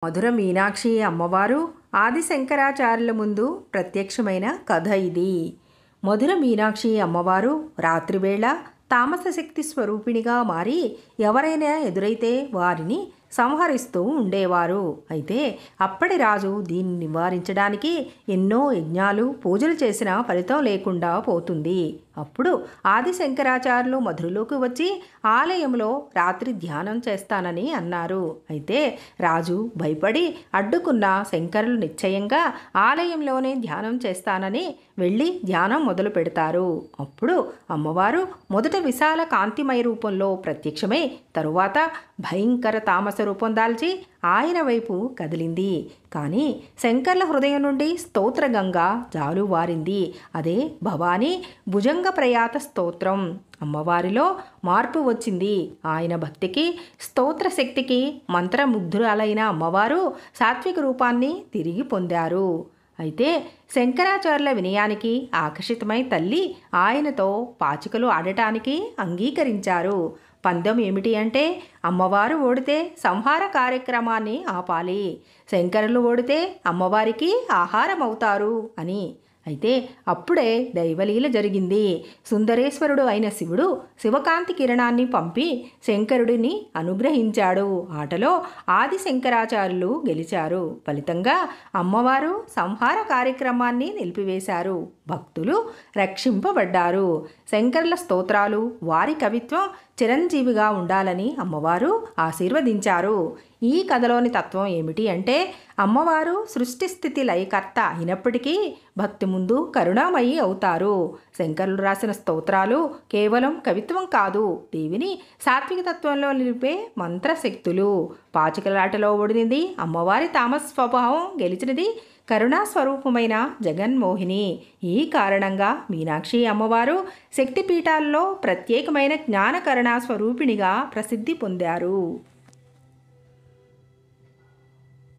మధుర మీనాక్షి అమ్మవారు ఆది శంకరాచార్యుల ముందు ప్రత్యక్షమైన కథ ఇది. మధుర మీనాక్షి అమ్మవారు రాత్రివేళ తామస శక్తి స్వరూపిణిగా మారి ఎవరైనా ఎదురైతే వారిని సంహరిస్తూ ఉండేవారు. అయితే అప్పటి రాజు దీన్ని నివారించడానికి ఎన్నో యజ్ఞాలు పూజలు చేసినా ఫలితం లేకుండా పోతుంది. అప్పుడు ఆది శంకరాచార్యులు మధురలోకి వచ్చి ఆలయంలో రాత్రి ధ్యానం చేస్తానని అన్నారు. అయితే రాజు భయపడి అడ్డుకున్న శంకరులు నిశ్చయంగా ఆలయంలోనే ధ్యానం చేస్తానని వెళ్ళి ధ్యానం మొదలు పెడతారు. అప్పుడు అమ్మవారు మొదట విశాల కాంతిమయ రూపంలో ప్రత్యక్షమై తరువాత భయంకర తామస రూపం దాల్చి ఆయన వైపు కదిలింది. కానీ శంకర్ల హృదయం నుండి స్తోత్రగంగా జాలువారింది. అదే భవానీ భుజంగ ప్రయాత స్తోత్రం. అమ్మవారిలో మార్పు వచ్చింది. ఆయన భక్తికి స్తోత్ర శక్తికి మంత్రముగ్ధురాలైన అమ్మవారు సాత్విక రూపాన్ని తిరిగి పొందారు. అయితే శంకరాచార్యుల వినయానికి ఆకర్షితమై తల్లి ఆయనతో పాచికలు ఆడటానికి అంగీకరించారు. పందెం ఏమిటి అంటే అమ్మవారు ఓడితే సంహార కార్యక్రమాన్ని ఆపాలి, శంకరులు ఓడితే అమ్మవారికి ఆహారం అవుతారు అని. అయితే అప్పుడే దైవలీల జరిగింది. సుందరేశ్వరుడు అయిన శివుడు శివకాంతి కిరణాన్ని పంపి శంకరుడిని అనుగ్రహించాడు. ఆటలో ఆది శంకరాచార్యులు గెలిచారు. ఫలితంగా అమ్మవారు సంహార కార్యక్రమాన్ని నిలిపివేశారు. భక్తులు రక్షింపబడ్డారు. శంకరుల స్తోత్రాలు వారి కవిత్వం చిరంజీవిగా ఉండాలని అమ్మవారు ఆశీర్వదించారు. ఈ కథలోని తత్వం ఏమిటి అంటే అమ్మవారు సృష్టి స్థితి లయకర్త అయినప్పటికీ భక్తి ముందు కరుణామయి అవుతారు. శంకరులు రాసిన స్తోత్రాలు కేవలం కవిత్వం కాదు, దేవిని సాత్విక తత్వంలో నిలిపే మంత్రశక్తులు. పాచికలాటలో ఓడినది అమ్మవారి తామస స్వభావం, గెలిచినది కరుణాస్వరూపమైన జగన్మోహిని. ఈ కారణంగా మీనాక్షి అమ్మవారు శక్తిపీఠాల్లో ప్రత్యేకమైన జ్ఞానకరుణా స్వరూపిణిగా ప్రసిద్ధి పొందారు.